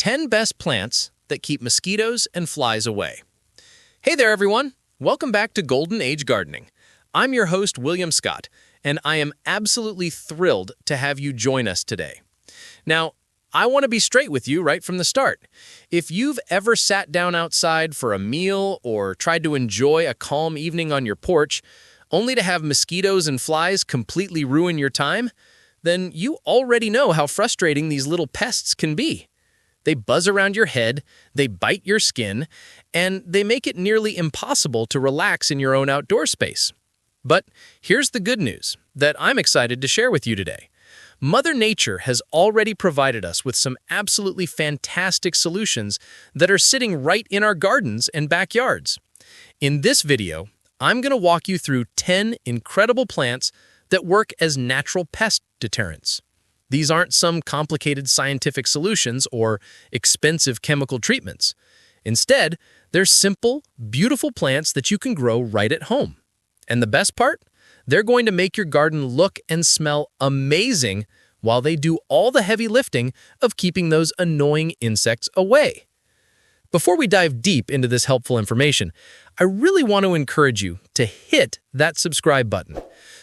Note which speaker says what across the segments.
Speaker 1: 10 best plants that keep mosquitoes and flies away. Hey there, everyone. Welcome back to Golden Age Gardening. I'm your host, William Scott, and I am absolutely thrilled to have you join us today. Now, I want to be straight with you right from the start. If you've ever sat down outside for a meal or tried to enjoy a calm evening on your porch, only to have mosquitoes and flies completely ruin your time, then you already know how frustrating these little pests can be. They buzz around your head, they bite your skin, and they make it nearly impossible to relax in your own outdoor space. But here's the good news that I'm excited to share with you today. Mother Nature has already provided us with some absolutely fantastic solutions that are sitting right in our gardens and backyards. In this video, I'm going to walk you through 10 incredible plants that work as natural pest deterrents. These aren't some complicated scientific solutions or expensive chemical treatments. Instead, they're simple, beautiful plants that you can grow right at home. And the best part? They're going to make your garden look and smell amazing while they do all the heavy lifting of keeping those annoying insects away. Before we dive deep into this helpful information, I really want to encourage you to hit that subscribe button.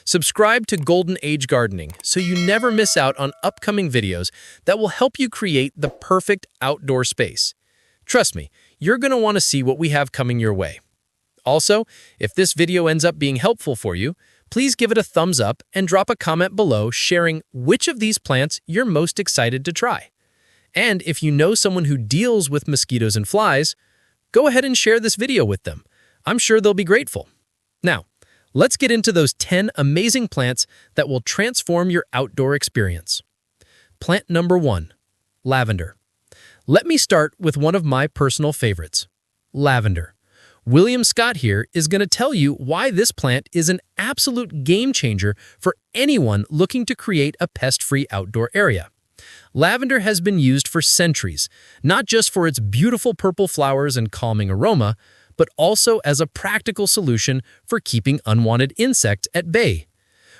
Speaker 1: Subscribe to Golden Age Gardening so you never miss out on upcoming videos that will help you create the perfect outdoor space. Trust me, you're going to want to see what we have coming your way. Also, if this video ends up being helpful for you, please give it a thumbs up and drop a comment below sharing which of these plants you're most excited to try. And if you know someone who deals with mosquitoes and flies, go ahead and share this video with them. I'm sure they'll be grateful. Now, let's get into those 10 amazing plants that will transform your outdoor experience. Plant number 1, lavender. Let me start with one of my personal favorites, lavender. William Scott here is going to tell you why this plant is an absolute game changer for anyone looking to create a pest-free outdoor area. Lavender has been used for centuries, not just for its beautiful purple flowers and calming aroma, but also as a practical solution for keeping unwanted insects at bay.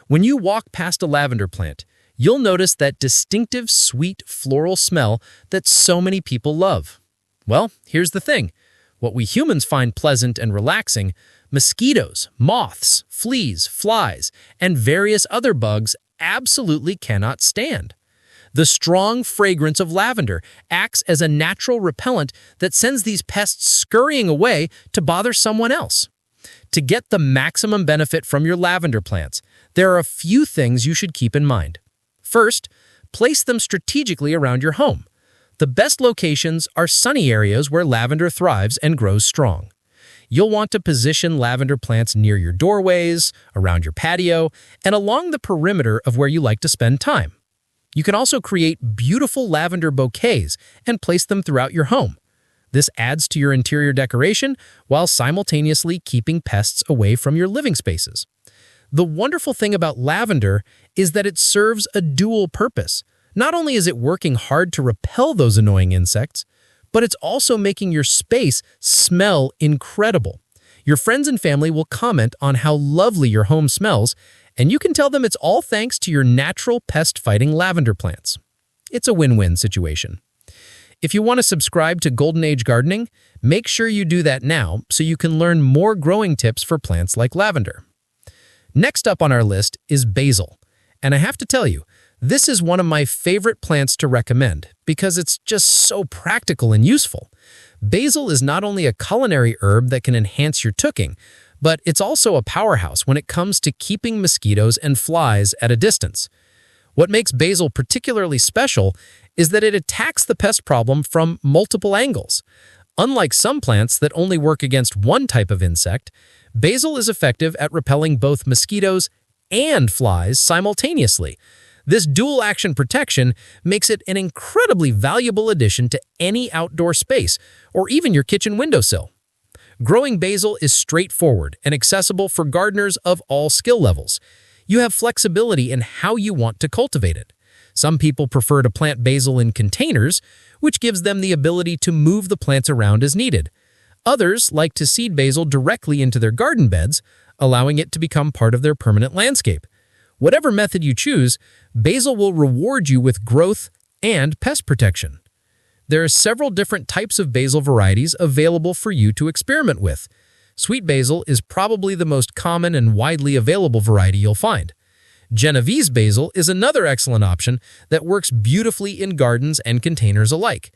Speaker 1: When you walk past a lavender plant, you'll notice that distinctive, sweet, floral smell that so many people love. Well, here's the thing. What we humans find pleasant and relaxing, mosquitoes, moths, fleas, flies, and various other bugs absolutely cannot stand. The strong fragrance of lavender acts as a natural repellent that sends these pests scurrying away to bother someone else. To get the maximum benefit from your lavender plants, there are a few things you should keep in mind. First, place them strategically around your home. The best locations are sunny areas where lavender thrives and grows strong. You'll want to position lavender plants near your doorways, around your patio, and along the perimeter of where you like to spend time. You can also create beautiful lavender bouquets and place them throughout your home. This adds to your interior decoration while simultaneously keeping pests away from your living spaces. The wonderful thing about lavender is that it serves a dual purpose. Not only is it working hard to repel those annoying insects, but it's also making your space smell incredible. Your friends and family will comment on how lovely your home smells, and you can tell them it's all thanks to your natural pest-fighting lavender plants. It's a win-win situation. If you want to subscribe to Golden Age Gardening, make sure you do that now so you can learn more growing tips for plants like lavender. Next up on our list is basil, and I have to tell you, this is one of my favorite plants to recommend because it's just so practical and useful. Basil is not only a culinary herb that can enhance your cooking, but it's also a powerhouse when it comes to keeping mosquitoes and flies at a distance. What makes basil particularly special is that it attacks the pest problem from multiple angles. Unlike some plants that only work against one type of insect, basil is effective at repelling both mosquitoes and flies simultaneously. This dual-action protection makes it an incredibly valuable addition to any outdoor space, or even your kitchen windowsill. Growing basil is straightforward and accessible for gardeners of all skill levels. You have flexibility in how you want to cultivate it. Some people prefer to plant basil in containers, which gives them the ability to move the plants around as needed. Others like to seed basil directly into their garden beds, allowing it to become part of their permanent landscape. Whatever method you choose, basil will reward you with growth and pest protection. There are several different types of basil varieties available for you to experiment with. Sweet basil is probably the most common and widely available variety you'll find. Genovese basil is another excellent option that works beautifully in gardens and containers alike.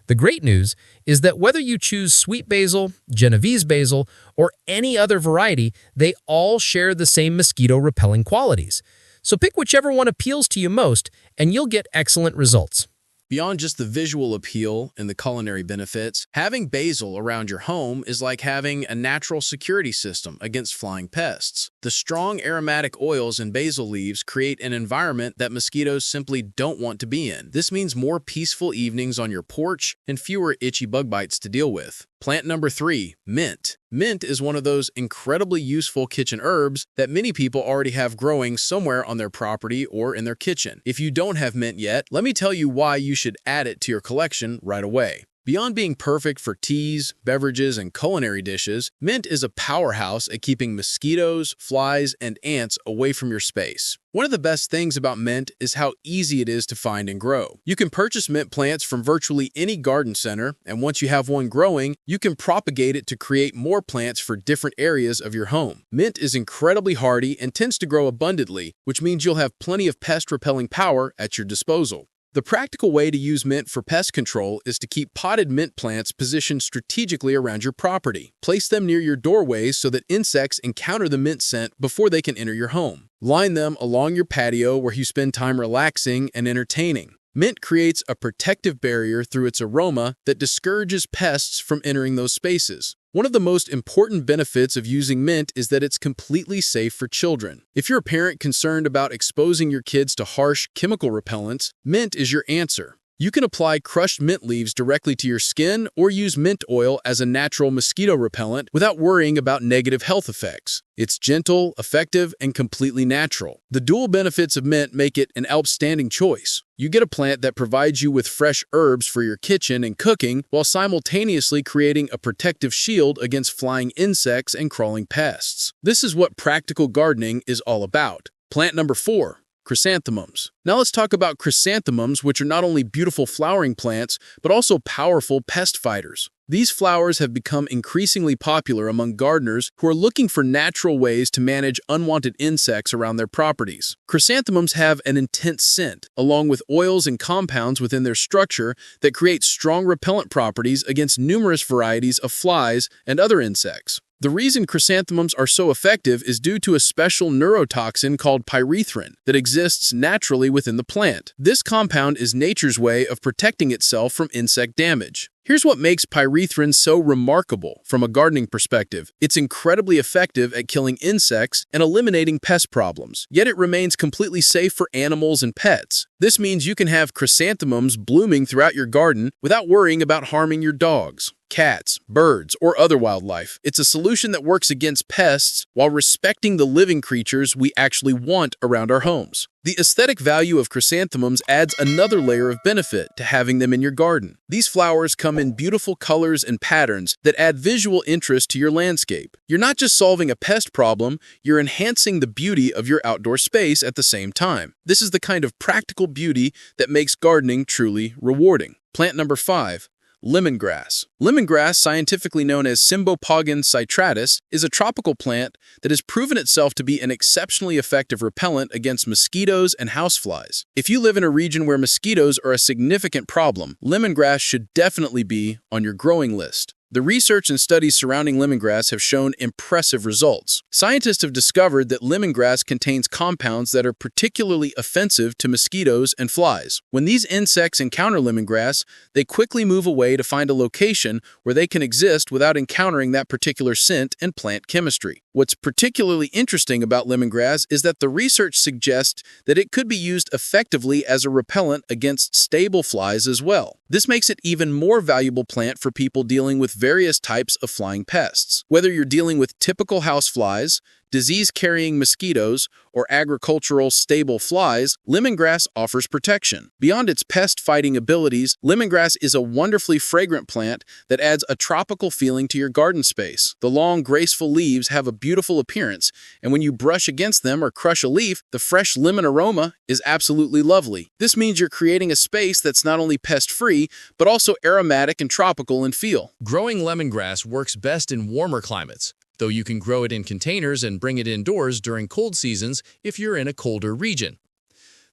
Speaker 1: The great news is that whether you choose sweet basil, Genovese basil, or any other variety, they all share the same mosquito-repelling qualities. So pick whichever one appeals to you most, and you'll get excellent results.
Speaker 2: Beyond just the visual appeal and the culinary benefits, having basil around your home is like having a natural security system against flying pests. The strong aromatic oils in basil leaves create an environment that mosquitoes simply don't want to be in. This means more peaceful evenings on your porch and fewer itchy bug bites to deal with. Plant number 3, mint. Mint is one of those incredibly useful kitchen herbs that many people already have growing somewhere on their property or in their kitchen. If you don't have mint yet, let me tell you why you should add it to your collection right away. Beyond being perfect for teas, beverages, and culinary dishes, mint is a powerhouse at keeping mosquitoes, flies, and ants away from your space. One of the best things about mint is how easy it is to find and grow. You can purchase mint plants from virtually any garden center, and once you have one growing, you can propagate it to create more plants for different areas of your home. Mint is incredibly hardy and tends to grow abundantly, which means you'll have plenty of pest-repelling power at your disposal. The practical way to use mint for pest control is to keep potted mint plants positioned strategically around your property. Place them near your doorways so that insects encounter the mint scent before they can enter your home. Line them along your patio where you spend time relaxing and entertaining. Mint creates a protective barrier through its aroma that discourages pests from entering those spaces. One of the most important benefits of using mint is that it's completely safe for children. If you're a parent concerned about exposing your kids to harsh chemical repellents, mint is your answer. You can apply crushed mint leaves directly to your skin or use mint oil as a natural mosquito repellent without worrying about negative health effects. It's gentle, effective, and completely natural. The dual benefits of mint make it an outstanding choice. You get a plant that provides you with fresh herbs for your kitchen and cooking while simultaneously creating a protective shield against flying insects and crawling pests. This is what practical gardening is all about. Plant number 4. Chrysanthemums. Now let's talk about chrysanthemums, which are not only beautiful flowering plants, but also powerful pest fighters. These flowers have become increasingly popular among gardeners who are looking for natural ways to manage unwanted insects around their properties. Chrysanthemums have an intense scent, along with oils and compounds within their structure that create strong repellent properties against numerous varieties of flies and other insects. The reason chrysanthemums are so effective is due to a special neurotoxin called pyrethrin that exists naturally within the plant. This compound is nature's way of protecting itself from insect damage. Here's what makes pyrethrin so remarkable from a gardening perspective. It's incredibly effective at killing insects and eliminating pest problems, yet it remains completely safe for animals and pets. This means you can have chrysanthemums blooming throughout your garden without worrying about harming your dogs, cats, birds, or other wildlife. It's a solution that works against pests while respecting the living creatures we actually want around our homes. The aesthetic value of chrysanthemums adds another layer of benefit to having them in your garden. These flowers come in beautiful colors and patterns that add visual interest to your landscape. You're not just solving a pest problem, you're enhancing the beauty of your outdoor space at the same time. This is the kind of practical beauty that makes gardening truly rewarding. Plant number 5. Lemongrass. Lemongrass, scientifically known as Cymbopogon citratus, is a tropical plant that has proven itself to be an exceptionally effective repellent against mosquitoes and houseflies. If you live in a region where mosquitoes are a significant problem, lemongrass should definitely be on your growing list. The research and studies surrounding lemongrass have shown impressive results. Scientists have discovered that lemongrass contains compounds that are particularly offensive to mosquitoes and flies. When these insects encounter lemongrass, they quickly move away to find a location where they can exist without encountering that particular scent and plant chemistry. What's particularly interesting about lemongrass is that the research suggests that it could be used effectively as a repellent against stable flies as well. This makes it even more valuable plant for people dealing with various types of flying pests. Whether you're dealing with typical house flies, disease-carrying mosquitoes, or agricultural stable flies, lemongrass offers protection. Beyond its pest-fighting abilities, lemongrass is a wonderfully fragrant plant that adds a tropical feeling to your garden space. The long, graceful leaves have a beautiful appearance, and when you brush against them or crush a leaf, the fresh lemon aroma is absolutely lovely. This means you're creating a space that's not only pest-free, but also aromatic and tropical in feel.
Speaker 1: Growing lemongrass works best in warmer climates, though you can grow it in containers and bring it indoors during cold seasons if you're in a colder region.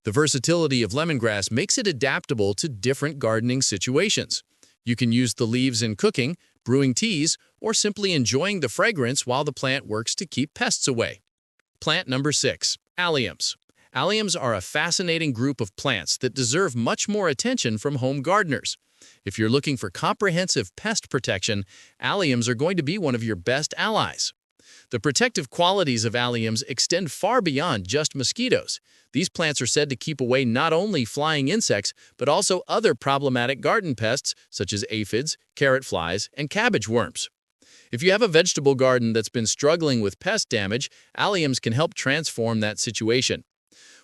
Speaker 1: The versatility of lemongrass makes it adaptable to different gardening situations. You can use the leaves in cooking, brewing teas, or simply enjoying the fragrance while the plant works to keep pests away. Plant number 6. Alliums. Alliums are a fascinating group of plants that deserve much more attention from home gardeners. If you're looking for comprehensive pest protection, alliums are going to be one of your best allies. The protective qualities of alliums extend far beyond just mosquitoes. These plants are said to keep away not only flying insects, but also other problematic garden pests such as aphids, carrot flies, and cabbage worms. If you have a vegetable garden that's been struggling with pest damage, alliums can help transform that situation.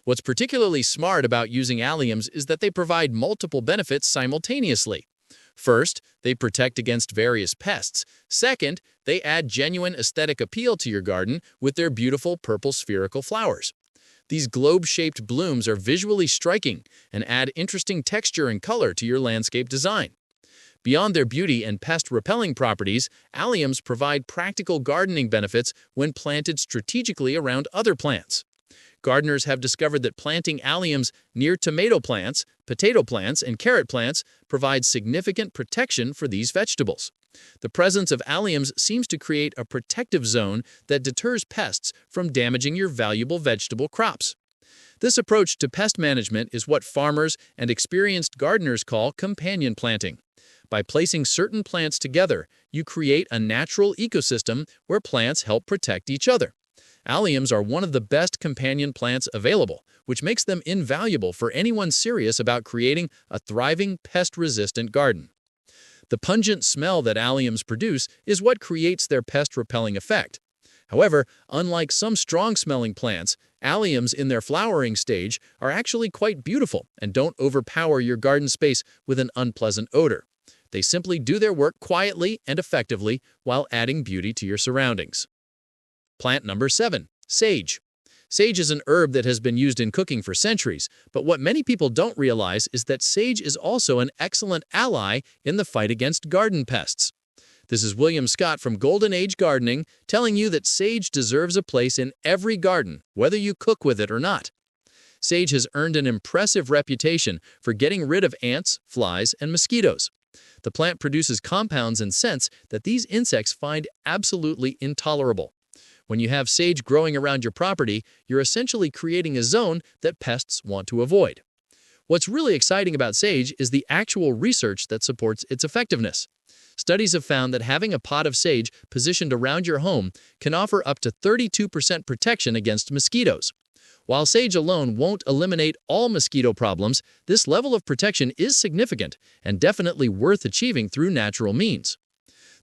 Speaker 1: What's particularly smart about using alliums is that they provide multiple benefits simultaneously. First, they protect against various pests. Second, they add genuine aesthetic appeal to your garden with their beautiful purple spherical flowers. These globe-shaped blooms are visually striking and add interesting texture and color to your landscape design. Beyond their beauty and pest-repelling properties, alliums provide practical gardening benefits when planted strategically around other plants. Gardeners have discovered that planting alliums near tomato plants, potato plants, and carrot plants provides significant protection for these vegetables. The presence of alliums seems to create a protective zone that deters pests from damaging your valuable vegetable crops. This approach to pest management is what farmers and experienced gardeners call companion planting. By placing certain plants together, you create a natural ecosystem where plants help protect each other. Alliums are one of the best companion plants available, which makes them invaluable for anyone serious about creating a thriving, pest-resistant garden. The pungent smell that alliums produce is what creates their pest-repelling effect. However, unlike some strong-smelling plants, alliums in their flowering stage are actually quite beautiful and don't overpower your garden space with an unpleasant odor. They simply do their work quietly and effectively while adding beauty to your surroundings. Plant number 7. Sage. Sage is an herb that has been used in cooking for centuries, but what many people don't realize is that sage is also an excellent ally in the fight against garden pests. This is William Scott from Golden Age Gardening telling you that sage deserves a place in every garden, whether you cook with it or not. Sage has earned an impressive reputation for getting rid of ants, flies, and mosquitoes. The plant produces compounds and scents that these insects find absolutely intolerable. When you have sage growing around your property, you're essentially creating a zone that pests want to avoid. What's really exciting about sage is the actual research that supports its effectiveness. Studies have found that having a pot of sage positioned around your home can offer up to 32% protection against mosquitoes. While sage alone won't eliminate all mosquito problems, this level of protection is significant and definitely worth achieving through natural means.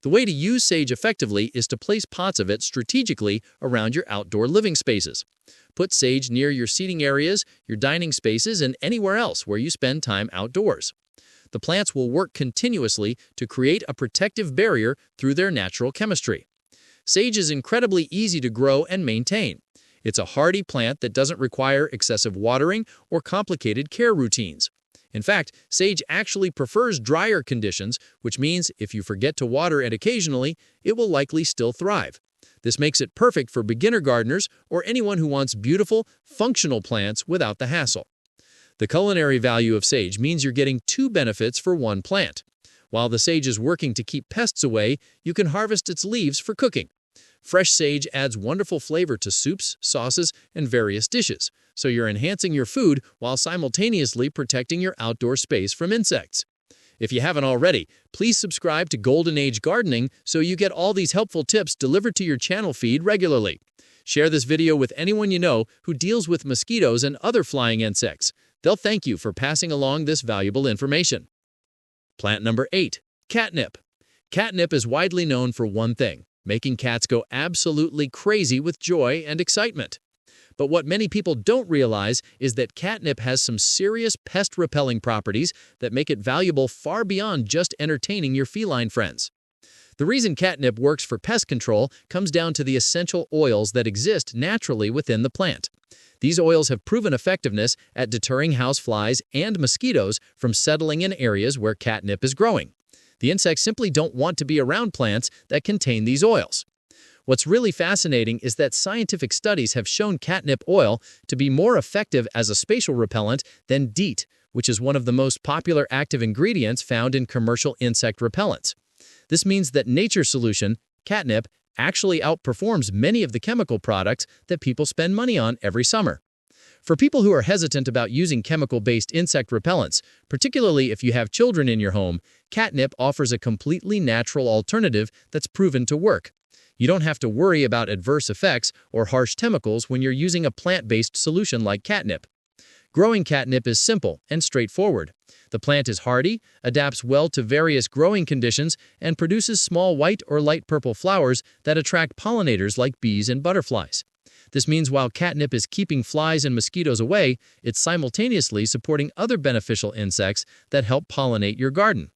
Speaker 1: The way to use sage effectively is to place pots of it strategically around your outdoor living spaces. Put sage near your seating areas, your dining spaces, and anywhere else where you spend time outdoors. The plants will work continuously to create a protective barrier through their natural chemistry. Sage is incredibly easy to grow and maintain. It's a hardy plant that doesn't require excessive watering or complicated care routines. In fact, sage actually prefers drier conditions, which means if you forget to water it occasionally, it will likely still thrive. This makes it perfect for beginner gardeners or anyone who wants beautiful, functional plants without the hassle. The culinary value of sage means you're getting 2 benefits for one plant. While the sage is working to keep pests away, you can harvest its leaves for cooking. Fresh sage adds wonderful flavor to soups, sauces, and various dishes, so you're enhancing your food while simultaneously protecting your outdoor space from insects. If you haven't already, please subscribe to Golden Age Gardening so you get all these helpful tips delivered to your channel feed regularly. Share this video with anyone you know who deals with mosquitoes and other flying insects. They'll thank you for passing along this valuable information. Plant number 8. Catnip. Catnip is widely known for one thing: making cats go absolutely crazy with joy and excitement. But what many people don't realize is that catnip has some serious pest-repelling properties that make it valuable far beyond just entertaining your feline friends. The reason catnip works for pest control comes down to the essential oils that exist naturally within the plant. These oils have proven effectiveness at deterring houseflies and mosquitoes from settling in areas where catnip is growing. The insects simply don't want to be around plants that contain these oils. What's really fascinating is that scientific studies have shown catnip oil to be more effective as a spatial repellent than DEET, which is one of the most popular active ingredients found in commercial insect repellents. This means that nature's solution, catnip, actually outperforms many of the chemical products that people spend money on every summer. For people who are hesitant about using chemical-based insect repellents, particularly if you have children in your home, catnip offers a completely natural alternative that's proven to work. You don't have to worry about adverse effects or harsh chemicals when you're using a plant-based solution like catnip. Growing catnip is simple and straightforward. The plant is hardy, adapts well to various growing conditions, and produces small white or light purple flowers that attract pollinators like bees and butterflies. This means while catnip is keeping flies and mosquitoes away, it's simultaneously supporting other beneficial insects that help pollinate your garden.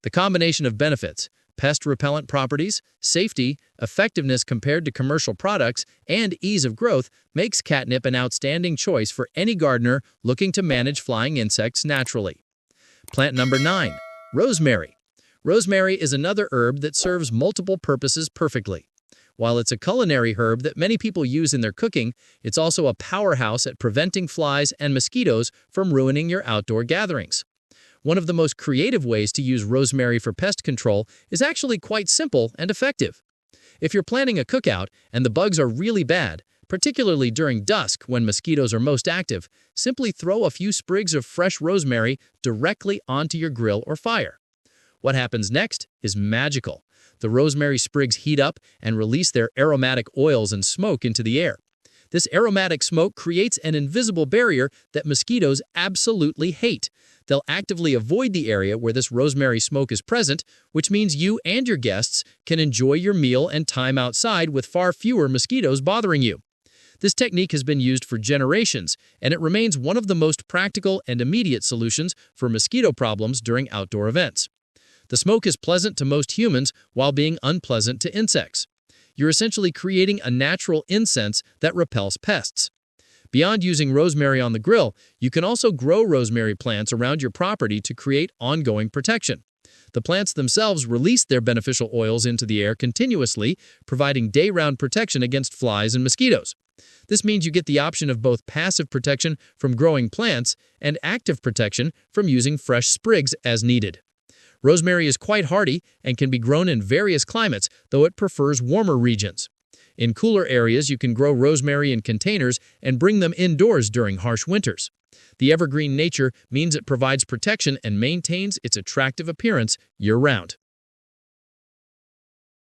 Speaker 1: The combination of benefits, pest repellent properties, safety, effectiveness compared to commercial products, and ease of growth makes catnip an outstanding choice for any gardener looking to manage flying insects naturally. Plant number 9. Rosemary. Rosemary is another herb that serves multiple purposes perfectly. While it's a culinary herb that many people use in their cooking, it's also a powerhouse at preventing flies and mosquitoes from ruining your outdoor gatherings. One of the most creative ways to use rosemary for pest control is actually quite simple and effective. If you're planning a cookout and the bugs are really bad, particularly during dusk when mosquitoes are most active, simply throw a few sprigs of fresh rosemary directly onto your grill or fire. What happens next is magical. The rosemary sprigs heat up and release their aromatic oils and smoke into the air. This aromatic smoke creates an invisible barrier that mosquitoes absolutely hate. They'll actively avoid the area where this rosemary smoke is present, which means you and your guests can enjoy your meal and time outside with far fewer mosquitoes bothering you. This technique has been used for generations, and it remains one of the most practical and immediate solutions for mosquito problems during outdoor events. The smoke is pleasant to most humans while being unpleasant to insects. You're essentially creating a natural incense that repels pests. Beyond using rosemary on the grill, you can also grow rosemary plants around your property to create ongoing protection. The plants themselves release their beneficial oils into the air continuously, providing day-round protection against flies and mosquitoes. This means you get the option of both passive protection from growing plants and active protection from using fresh sprigs as needed. Rosemary is quite hardy and can be grown in various climates, though it prefers warmer regions. In cooler areas, you can grow rosemary in containers and bring them indoors during harsh winters. The evergreen nature means it provides protection and maintains its attractive appearance year-round.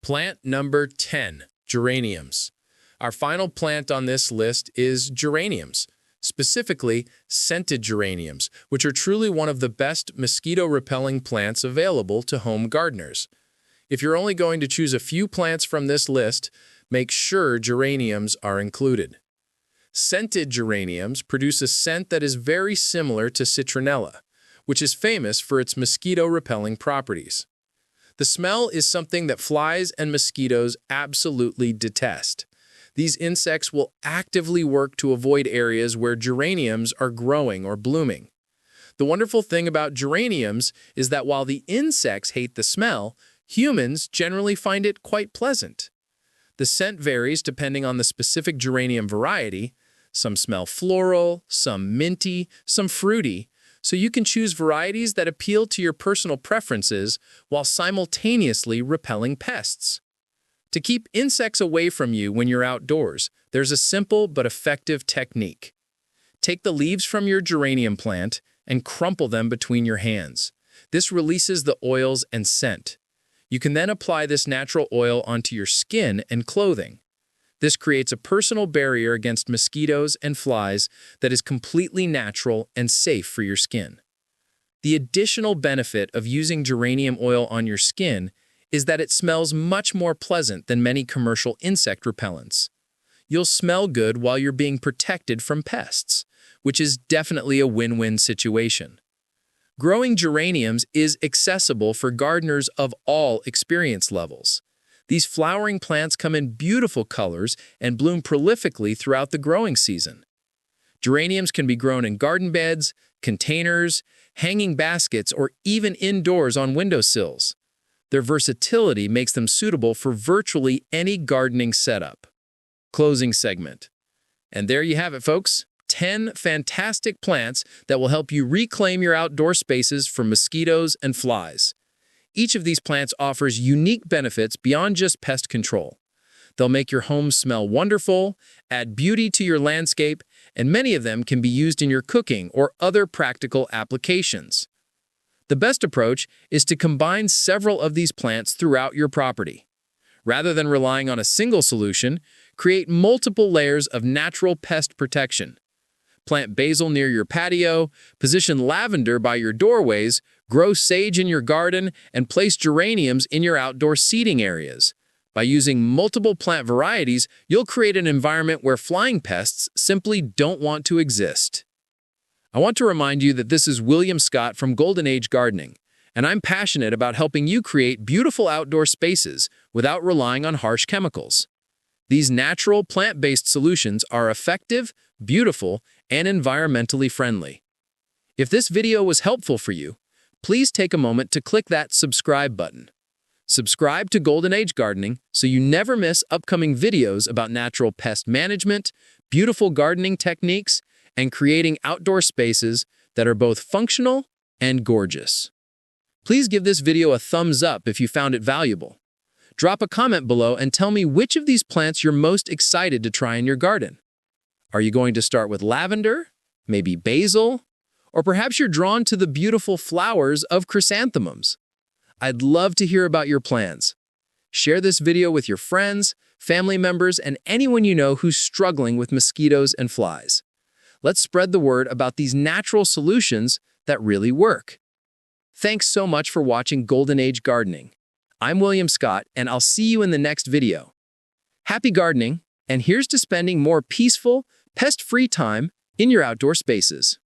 Speaker 2: Plant number 10, geraniums. Our final plant on this list is geraniums, specifically scented geraniums, which are truly one of the best mosquito-repelling plants available to home gardeners. If you're only going to choose a few plants from this list, make sure geraniums are included. Scented geraniums produce a scent that is very similar to citronella, which is famous for its mosquito-repelling properties. The smell is something that flies and mosquitoes absolutely detest. These insects will actively work to avoid areas where geraniums are growing or blooming. The wonderful thing about geraniums is that while the insects hate the smell, humans generally find it quite pleasant. The scent varies depending on the specific geranium variety. Some smell floral, some minty, some fruity, so you can choose varieties that appeal to your personal preferences while simultaneously repelling pests. To keep insects away from you when you're outdoors, there's a simple but effective technique. Take the leaves from your geranium plant and crumple them between your hands. This releases the oils and scent. You can then apply this natural oil onto your skin and clothing. This creates a personal barrier against mosquitoes and flies that is completely natural and safe for your skin. The additional benefit of using geranium oil on your skin
Speaker 1: is that it smells much more pleasant than many commercial insect repellents. You'll smell good while you're being protected from pests, which is definitely a win-win situation. Growing geraniums is accessible for gardeners of all experience levels. These flowering plants come in beautiful colors and bloom prolifically throughout the growing season. Geraniums can be grown in garden beds, containers, hanging baskets, or even indoors on windowsills. Their versatility makes them suitable for virtually any gardening setup. Closing segment. And there you have it, folks. 10 fantastic plants that will help you reclaim your outdoor spaces from mosquitoes and flies. Each of these plants offers unique benefits beyond just pest control. They'll make your home smell wonderful, add beauty to your landscape, and many of them can be used in your cooking or other practical applications. The best approach is to combine several of these plants throughout your property. Rather than relying on a single solution, create multiple layers of natural pest protection. Plant basil near your patio, position lavender by your doorways, grow sage in your garden, and place geraniums in your outdoor seating areas. By using multiple plant varieties, you'll create an environment where flying pests simply don't want to exist. I want to remind you that this is William Scott from Golden Age Gardening, and I'm passionate about helping you create beautiful outdoor spaces without relying on harsh chemicals. These natural, plant-based solutions are effective, beautiful, and environmentally friendly. If this video was helpful for you, please take a moment to click that subscribe button. Subscribe to Golden Age Gardening so you never miss upcoming videos about natural pest management, beautiful gardening techniques, and creating outdoor spaces that are both functional and gorgeous. Please give this video a thumbs up if you found it valuable. Drop a comment below and tell me which of these plants you're most excited to try in your garden. Are you going to start with lavender, maybe basil, or perhaps you're drawn to the beautiful flowers of chrysanthemums? I'd love to hear about your plans. Share this video with your friends, family members, and anyone you know who's struggling with mosquitoes and flies. Let's spread the word about these natural solutions that really work. Thanks so much for watching Golden Age Gardening. I'm William Scott, and I'll see you in the next video. Happy gardening, and here's to spending more peaceful, pest-free time in your outdoor spaces.